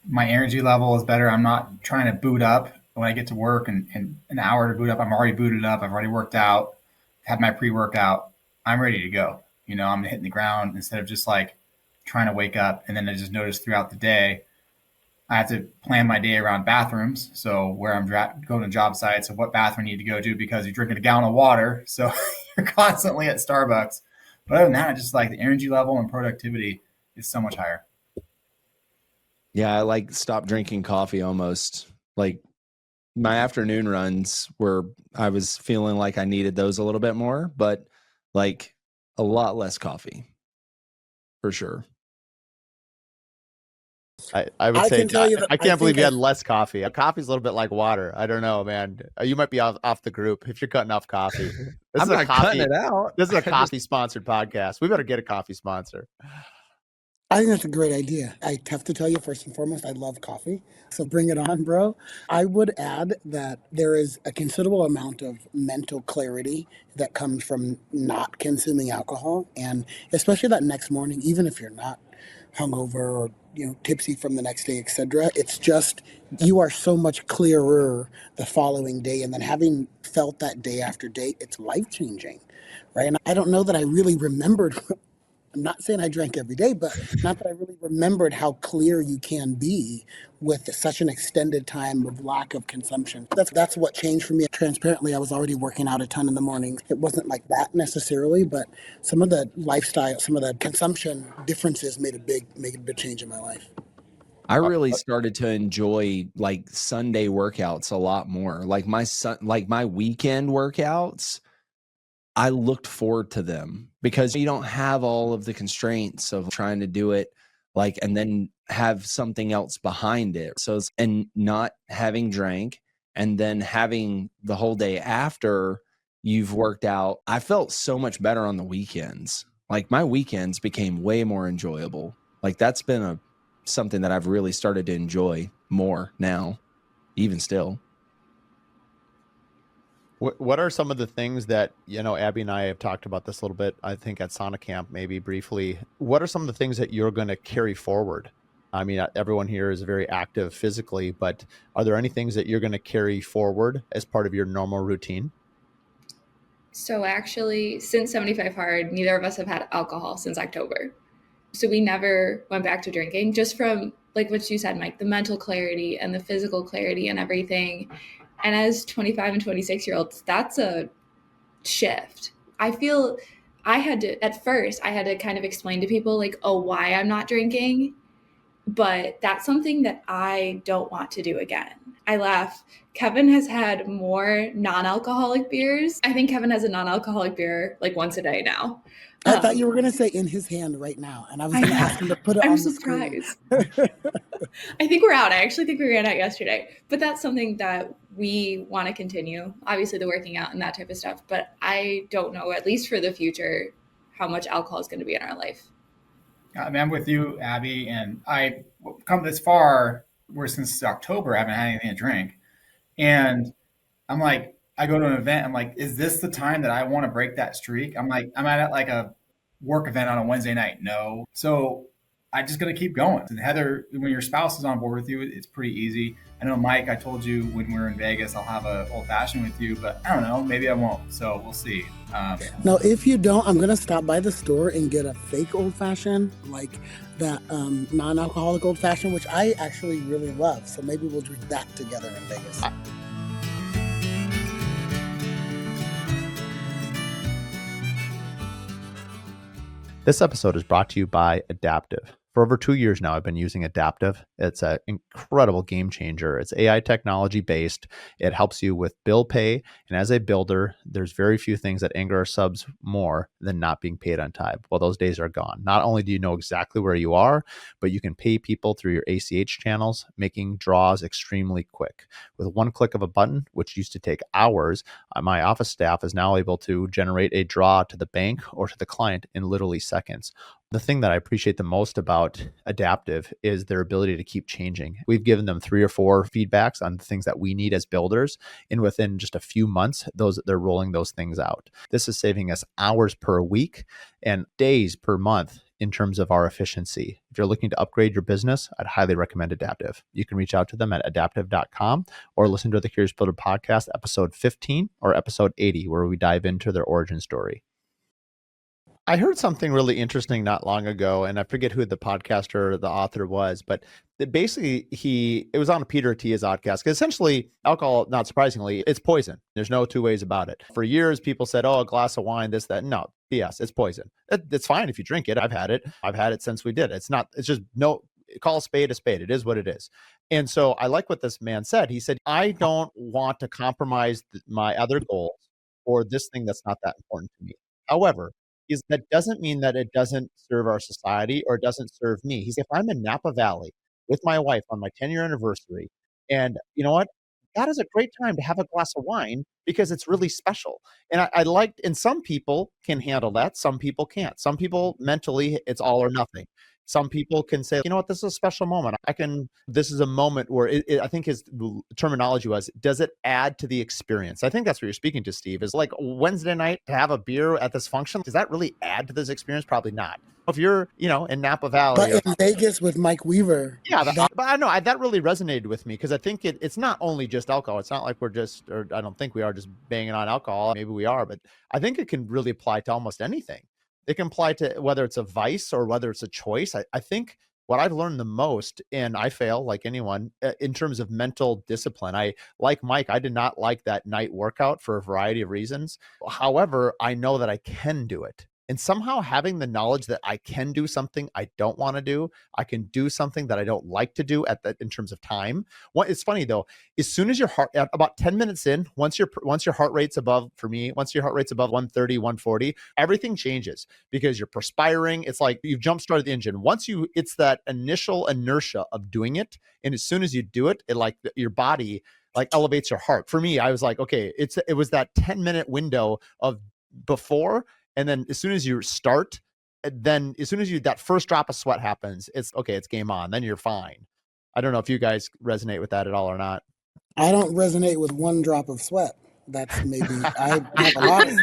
My energy level is better. I'm not trying to boot up when I get to work and an hour to boot up. I'm already booted up. I've already worked out, had my pre-workout. I'm ready to go. I'm hitting the ground instead of just trying to wake up. And then I just noticed throughout the day, I have to plan my day around bathrooms. So where I'm going to job sites and what bathroom you need to go to, because you're drinking a gallon of water. So you're constantly at Starbucks. But other than that, I just the energy level and productivity is so much higher. Yeah, I stopped drinking coffee almost. My afternoon runs where I was feeling like I needed those a little bit more, but a lot less coffee for sure. I would say I can't believe you had I- less coffee. Coffee's a little bit like water. I don't know, man. You might be off the group if you're cutting off coffee. I'm not cutting it out. This is a coffee sponsored podcast. We better get a coffee sponsor. I think that's a great idea. I have to tell you, first and foremost, I love coffee. So bring it on, bro. I would add that there is a considerable amount of mental clarity that comes from not consuming alcohol. And especially that next morning, even if you're not hungover or tipsy from the next day, etc. It's just you are so much clearer the following day. And then having felt that day after day, it's life changing. Right. And I don't know that I really remembered. I'm not saying I drank every day, but not that I really remembered how clear you can be with such an extended time of lack of consumption. That's what changed for me. Transparently, I was already working out a ton in the mornings. It wasn't like that necessarily, but some of the lifestyle, some of the consumption differences made a big change in my life. I really started to enjoy like Sunday workouts a lot more. Like my weekend workouts, I looked forward to them because you don't have all of the constraints of trying to do it like and then have something else behind it. So and not having drank and then having the whole day after you've worked out, I felt so much better on the weekends. Like my weekends became way more enjoyable. Like that's been something that I've really started to enjoy more now, even still. What are some of the things that, Abby and I have talked about this a little bit, I think at Sonic Camp, maybe briefly. What are some of the things that you're going to carry forward? I mean, everyone here is very active physically, but are there any things that you're going to carry forward as part of your normal routine? So actually, since 75 Hard, neither of us have had alcohol since October. So we never went back to drinking, just from like what you said, Mike, the mental clarity and the physical clarity and everything. And as 25 and 26-year-olds, that's a shift. I feel at first, I had to kind of explain to people like, oh, why I'm not drinking. But that's something that I don't want to do again. I laugh. Kevin has had more non-alcoholic beers. I think Kevin has a non-alcoholic beer like once a day now. I thought you were going to say in his hand right now, and I was going to ask him to put it on the screen. I'm surprised. I think we're out. I actually think we ran out yesterday. But that's something that we want to continue. Obviously, the working out and that type of stuff. But I don't know, at least for the future, how much alcohol is going to be in our life. I mean, I'm with you, Abby, and I come this far where since October I haven't had anything to drink. And I'm like, I go to an event, I'm like, is this the time that I want to break that streak? I'm like, I'm at like a work event on a Wednesday night. No. So I just got to keep going. And Heather, when your spouse is on board with you, it's pretty easy. I know, Mike, I told you when we're in Vegas, I'll have an old fashioned with you, but I don't know, maybe I won't. So we'll see. Now, if you don't, I'm going to stop by the store and get a fake old fashioned, like that non-alcoholic old fashioned, which I actually really love. So maybe we'll drink that together in Vegas. This episode is brought to you by Adaptive. For over 2 years now, I've been using Adaptive. It's an incredible game changer. It's AI technology based. It helps you with bill pay. And as a builder, there's very few things that anger our subs more than not being paid on time. Well, those days are gone. Not only do you know exactly where you are, but you can pay people through your ACH channels, making draws extremely quick. With one click of a button, which used to take hours, my office staff is now able to generate a draw to the bank or to the client in literally seconds. The thing that I appreciate the most about Adaptive is their ability to keep changing. We've given them 3 or 4 feedbacks on the things that we need as builders, and within just a few months, they're rolling those things out. This is saving us hours per week and days per month in terms of our efficiency. If you're looking to upgrade your business, I'd highly recommend Adaptive. You can reach out to them at adaptive.com or listen to the Curious Builder podcast, episode 15 or episode 80, where we dive into their origin story. I heard something really interesting not long ago, and I forget who the podcaster or the author was, but basically it was on Peter Attia's podcast. Because essentially, alcohol, not surprisingly, it's poison. There's no two ways about it. For years, people said, oh, a glass of wine, this, that. No, BS, it's poison. It's fine if you drink it. I've had it. I've had it since we did. It's just no, call a spade a spade. It is what it is. And so I like what this man said. He said, I don't want to compromise my other goals for this thing that's not that important to me. However, that doesn't mean that it doesn't serve our society or it doesn't serve me. He's if I'm in Napa Valley with my wife on my 10-year anniversary, and you know what? That is a great time to have a glass of wine because it's really special. And I liked, and some people can handle that. Some people can't. Some people mentally, it's all or nothing. Some people can say, you know what, this is a special moment. This is a moment where I think his terminology was, does it add to the experience? I think that's what you're speaking to, Steve, is like Wednesday night to have a beer at this function. Does that really add to this experience? Probably not. If you're, in Napa Valley. But in Vegas with Mike Weaver. Yeah, but I know that really resonated with me because I think it's not only just alcohol. It's not like I don't think we are just banging on alcohol. Maybe we are, but I think it can really apply to almost anything. It can apply to whether it's a vice or whether it's a choice. I think what I've learned the most, and I fail like anyone, in terms of mental discipline. Like Mike, I did not like that night workout for a variety of reasons. However, I know that I can do it. And somehow having the knowledge that I can do something I don't want to do, I can do something that I don't like to do in terms of time. It's funny though, as soon as your heart, about 10 minutes in, once your heart rate's above, for me, once your heart rate's above 130, 140, everything changes because you're perspiring. It's like you've jump started the engine. It's that initial inertia of doing it. And as soon as you do it, your body like elevates your heart. For me, I was like, okay, it was that 10-minute window of before. And then as soon as you start, then as soon as that first drop of sweat happens, it's okay, it's game on. Then you're fine. I don't know if you guys resonate with that at all or not. I don't resonate with one drop of sweat. That's maybe, I have a lot of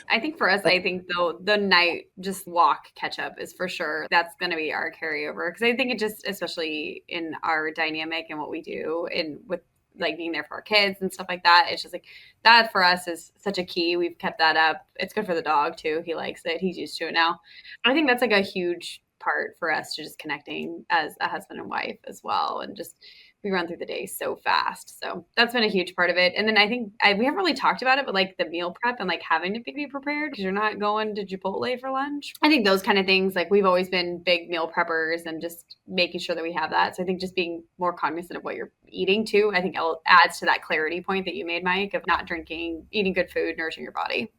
I think for us, the night just walk catch up is for sure. That's going to be our carryover. Because I think it just, especially in our dynamic and what we do and with like being there for our kids and stuff like that. It's just like that for us is such a key. We've kept that up. It's good for the dog too. He likes it. He's used to it now. I think that's like a huge part for us to just connecting as a husband and wife as well. And just, we run through the day so fast. So that's been a huge part of it. And then I think we haven't really talked about it, but like the meal prep and like having to be prepared because you're not going to Chipotle for lunch. I think those kind of things, like we've always been big meal preppers and just making sure that we have that. So I think just being more cognizant of what you're eating too, I think adds to that clarity point that you made, Mike, of not drinking, eating good food, nourishing your body.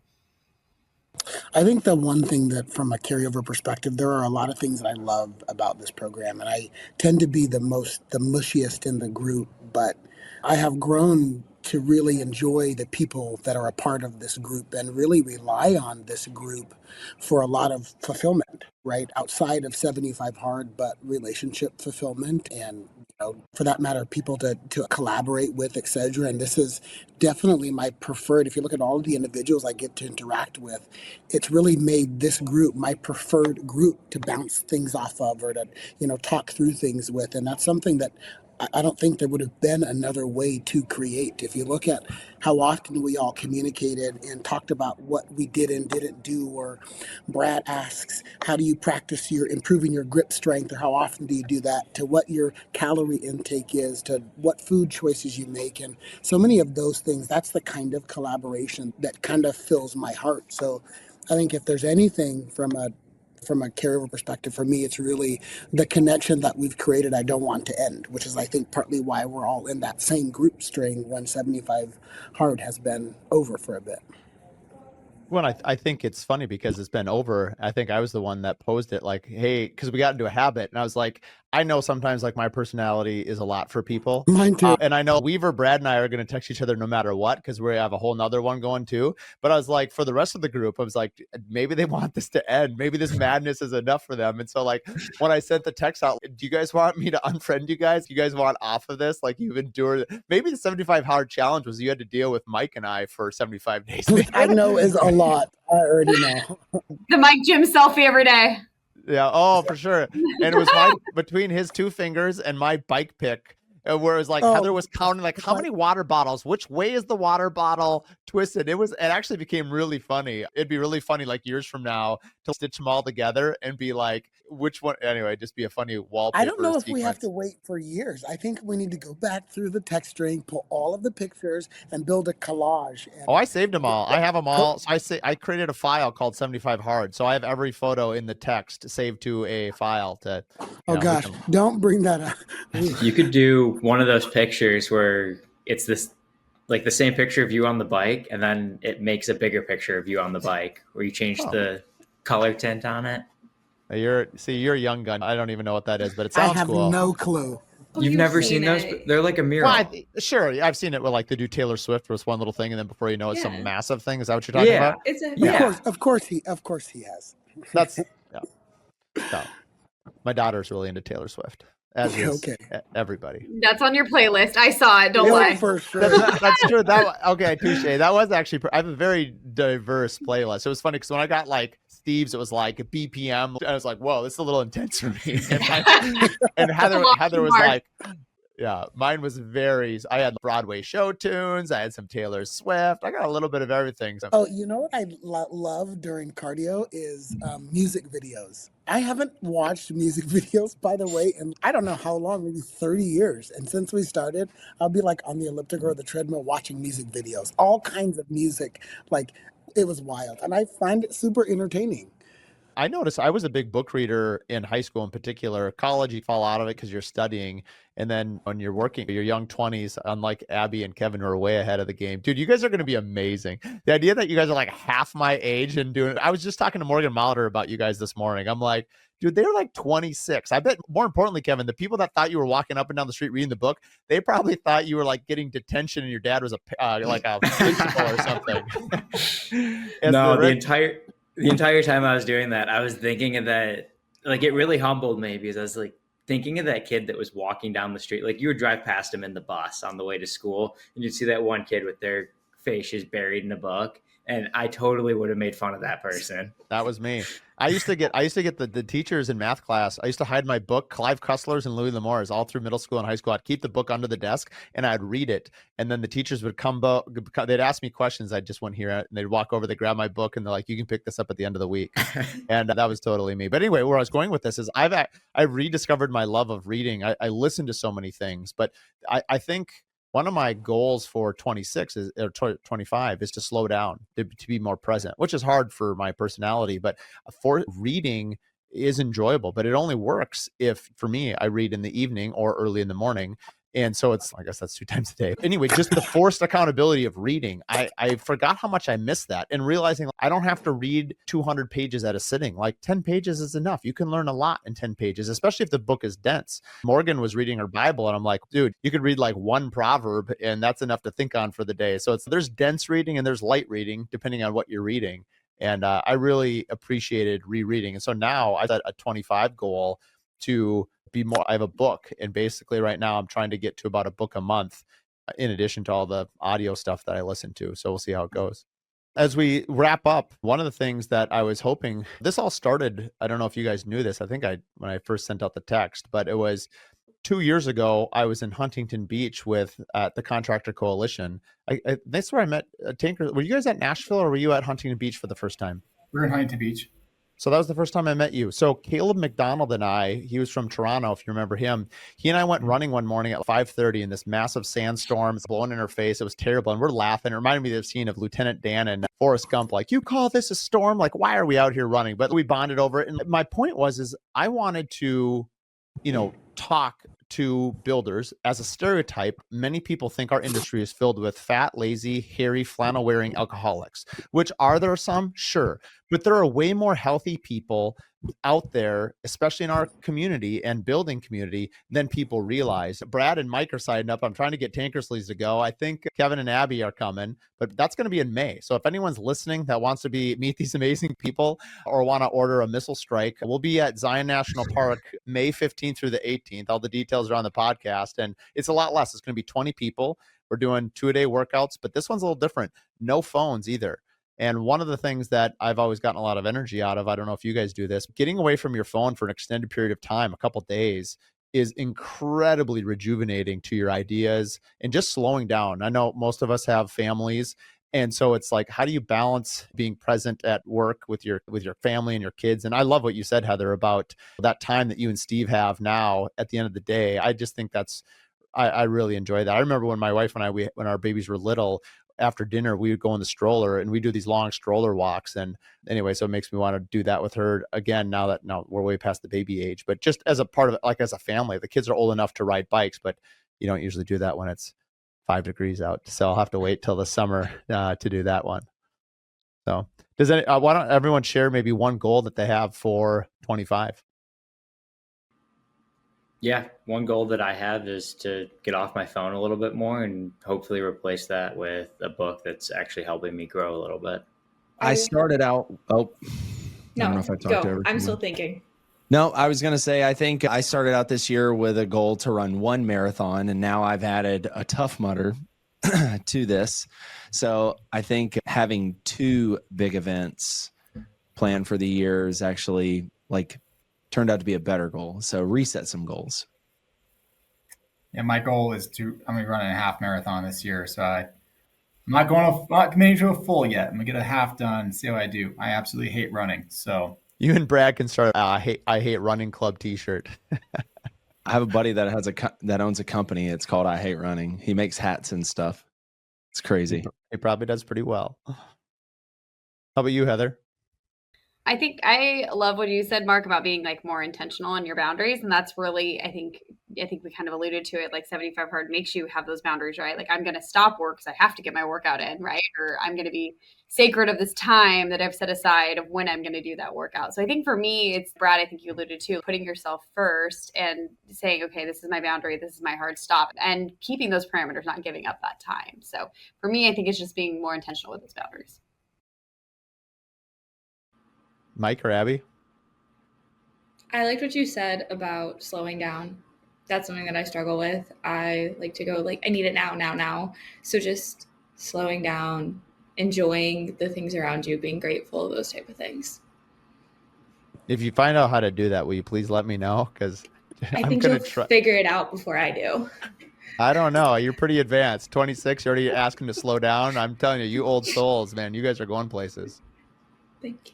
I think the one thing that from a carryover perspective, there are a lot of things that I love about this program, and I tend to be the mushiest in the group, but I have grown to really enjoy the people that are a part of this group and really rely on this group for a lot of fulfillment, right? Outside of 75 Hard, but relationship fulfillment and, for that matter, people to collaborate with, et cetera. And this is definitely my preferred, if you look at all of the individuals I get to interact with, it's really made this group my preferred group to bounce things off of or to, talk through things with. And that's something that I don't think there would have been another way to create. If you look at how often we all communicated and talked about what we did and didn't do, or Brad asks, how do you practice improving your grip strength, or how often do you do that, to what your calorie intake is, to what food choices you make. And so many of those things, that's the kind of collaboration that kind of fills my heart. So I think if there's anything from a carryover perspective, for me, it's really the connection that we've created I don't want to end, which is, I think, partly why we're all in that same group string when 75 Hard has been over for a bit. Well, I think it's funny because it's been over. I think I was the one that posed it like, hey, because we got into a habit. And I was like, I know sometimes like my personality is a lot for people. Mine too. And I know Weaver, Brad, and I are going to text each other no matter what because we have a whole nother one going too. But I was like, for the rest of the group, I was like, maybe they want this to end. Maybe this madness is enough for them. And so like when I sent the text out, do you guys want me to unfriend you guys? Do you guys want off of this? Like you've endured. Maybe the 75 Hard challenge was you had to deal with Mike and I for 75 days. Which I know is a lot. I already know. The Mike Jim selfie every day. Yeah. Oh, for sure. And it was between his two fingers and my bike pick, where it was like Heather was counting like how many water bottles, which way is the water bottle twisted. It actually became really funny. It'd be really funny like years from now to stitch them all together and be like, which one? Anyway, just be a funny wallpaper. I don't know if sequence. we have to wait for years. I think we need to go back through the text string, pull all of the pictures, and build a collage. I saved them all. I have them all. So I created a file called 75 Hard. So I have every photo in the text saved to a file to. Gosh, don't bring that up. You could do one of those pictures where it's this, like the same picture of you on the bike, and then it makes a bigger picture of you on the bike where you change the color tint on it. You're a young gun. I don't even know what that is, but it sounds cool. I have no clue. You've never seen those? They're like a mural. Well, sure, I've seen it with like they do Taylor Swift with one little thing, and then before you know it's some massive thing. Is that what you're talking about? Of course he has. That's no. My daughter's really into Taylor Swift, as is everybody. That's on your playlist. I saw it. Don't lie. For sure. That's true. Okay, touche. That was actually. I have a very diverse playlist. It was funny because when I got like Steve's, it was like BPM. I was like, whoa, this is a little intense for me. And Heather was like, yeah, mine was I had Broadway show tunes. I had some Taylor Swift. I got a little bit of everything. So. Oh, you know what I love during cardio is music videos. I haven't watched music videos, by the way, in I don't know how long, maybe 30 years. And since we started, I'll be like on the elliptical or the treadmill watching music videos, all kinds of music. Like, it was wild. And I find it super entertaining. I noticed I was a big book reader in high school in particular. College, you fall out of it because you're studying. And then when you're working, your young 20s, unlike Abby and Kevin, who are way ahead of the game. Dude, you guys are going to be amazing. The idea that you guys are like half my age and doing it. I was just talking to Morgan Molitor about you guys this morning. I'm like, dude, they're like 26. I bet more importantly, Kevin, the people that thought you were walking up and down the street reading the book, they probably thought you were like getting detention and your dad was like a principal or something. No, the entire time I was doing that, I was thinking of that. Like, it really humbled me because I was like thinking of that kid that was walking down the street. Like, you would drive past him in the bus on the way to school, and you'd see that one kid with their face just buried in a book. And I totally would have made fun of that person. That was me. I used to get the teachers in math class. I used to hide my book, Clive Cussler's and Louis L'Amour's, all through middle school and high school. I'd keep the book under the desk and I'd read it. And then the teachers would they'd ask me questions I just wouldn't hear it. And they'd walk over, they grab my book and they're like, you can pick this up at the end of the week. And that was totally me. But anyway, where I was going with this is I've rediscovered my love of reading. I listen to so many things, but I think one of my goals for 26 or 25 is to slow down, to be more present, which is hard for my personality, but for reading is enjoyable, but it only works if, for me, I read in the evening or early in the morning. And so I guess that's 2 times a day. Anyway, just the forced accountability of reading. I forgot how much I missed that, and realizing I don't have to read 200 pages at a sitting. Like 10 pages is enough. You can learn a lot in 10 pages, especially if the book is dense. Morgan was reading her Bible and I'm like, dude, you could read like one proverb and that's enough to think on for the day. So there's dense reading and there's light reading depending on what you're reading. And I really appreciated rereading. And so now I set a 25 goal to be more. I have a book, and basically right now I'm trying to get to about a book a month in addition to all the audio stuff that I listen to. So we'll see how it goes. As we wrap up, one of the things that I was hoping, this all started, I don't know if you guys knew this. I think when I first sent out the text, but it was 2 years ago. I was in Huntington Beach with the Contractor Coalition. That's where I met Tanker. Were you guys at Nashville or were you at Huntington Beach for the first time? We're in Huntington Beach. So that was the first time I met you. So Caleb McDonald and he was from Toronto, if you remember him. He and I went running one morning at 5:30 in this massive sandstorm blowing in our face. It was terrible. And we're laughing. It reminded me of the scene of Lieutenant Dan and Forrest Gump. Like, you call this a storm? Like, why are we out here running? But we bonded over it. And my point is I wanted to, talk to builders. As a stereotype, many people think our industry is filled with fat, lazy, hairy, flannel-wearing alcoholics, which are there some? Sure. But there are way more healthy people out there, especially in our community and building community, than people realize. Brad and Mike are signing up. I'm trying to get Tankersleys to go. I think Kevin and Abby are coming, but that's going to be in May. So if anyone's listening that wants to meet these amazing people or want to order a missile strike, we'll be at Zion National Park May 15th through the 18th. All the details are on the podcast, and it's a lot less. It's going to be 20 people. We're doing 2-a-day workouts, but this one's a little different. No phones either. And one of the things that I've always gotten a lot of energy out of, I don't know if you guys do this, getting away from your phone for an extended period of time, a couple of days, is incredibly rejuvenating to your ideas and just slowing down. I know most of us have families. And so it's like, how do you balance being present at work with your family and your kids? And I love what you said, Heather, about that time that you and Steve have now at the end of the day. I just think I really enjoy that. I remember when my wife and I, when our babies were little, after dinner, we would go in the stroller and we do these long stroller walks. And anyway, so it makes me want to do that with her again, now we're way past the baby age, but just as a part of it, like as a family. The kids are old enough to ride bikes, but you don't usually do that when it's 5 degrees out. So I'll have to wait till the summer to do that one. So why don't everyone share maybe one goal that they have for 25? Yeah, one goal that I have is to get off my phone a little bit more and hopefully replace that with a book that's actually helping me grow a little bit. I started out. Oh, No, I don't know if I talked go. over. I'm still thinking. No, I was going to say, I think I started out this year with a goal to run one marathon, and now I've added a Tough Mudder to this. So I think having 2 big events planned for the year is actually turned out to be a better goal. So reset some goals. Yeah, my goal is I'm going to run a half marathon this year. So I'm not committing to a full yet. I'm going to get a half done and see how I do. I absolutely hate running. So You and Brad can start I hate running club t-shirt. I have a buddy that that owns a company. It's called I Hate Running. He makes hats and stuff. It's crazy. He probably does pretty well. How about you, Heather? I think I love what you said, Mark, about being more intentional on your boundaries. And that's really, I think we kind of alluded to it, 75 hard makes you have those boundaries, right? I'm going to stop work because I have to get my workout in, right? Or I'm going to be sacred of this time that I've set aside of when I'm going to do that workout. So I think for me, it's Brad, I think you alluded to putting yourself first and saying, okay, this is my boundary. This is my hard stop, and keeping those parameters, not giving up that time. So for me, I think it's just being more intentional with those boundaries. Mike or Abby? I liked what you said about slowing down. That's something that I struggle with. I like to go I need it now. So just slowing down, enjoying the things around you, being grateful, those type of things. If you find out how to do that, will you please let me know? Because I think you'll figure it out before I do. I don't know. You're pretty advanced. 26, you're already asking to slow down. I'm telling you old souls, man, you guys are going places. Thank you.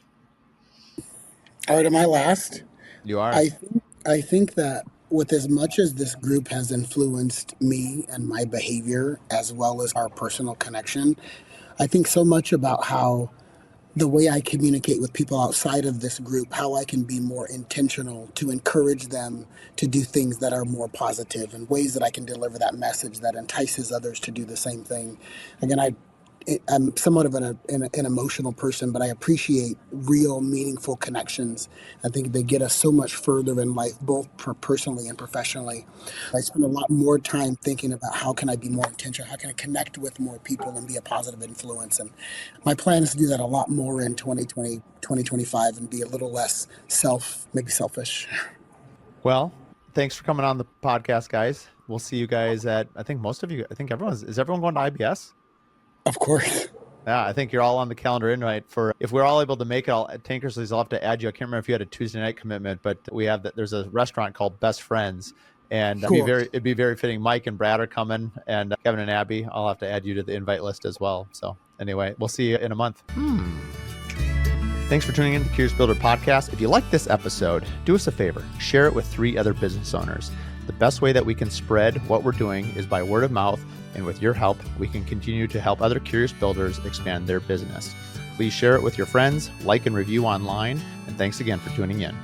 All right, am I last? You are. I think that with as much as this group has influenced me and my behavior, as well as our personal connection, I think so much about how the way I communicate with people outside of this group, how I can be more intentional to encourage them to do things that are more positive and ways that I can deliver that message that entices others to do the same thing. Again, I'm somewhat of an emotional person, but I appreciate real, meaningful connections. I think they get us so much further in life, both personally and professionally. I spend a lot more time thinking about how can I be more intentional, how can I connect with more people and be a positive influence. And my plan is to do that a lot more in 2020, 2025 and be a little less maybe selfish. Well, thanks for coming on the podcast, guys. We'll see you guys is everyone going to IBS? Of course. Yeah, I think you're all on the calendar invite for, if we're all able to make it, Tankersley's, I'll have to add you. I can't remember if you had a Tuesday night commitment, but there's a restaurant called Best Friends, and Cool. it'd be very fitting. Mike and Brad are coming, and Kevin and Abby, I'll have to add you to the invite list as well. So anyway, we'll see you in a month. Thanks for tuning in to the Curious Builder podcast. If you like this episode, do us a favor, share it with 3 other business owners. The best way that we can spread what we're doing is by word of mouth, and with your help, we can continue to help other curious builders expand their business. Please share it with your friends, like and review online, and thanks again for tuning in.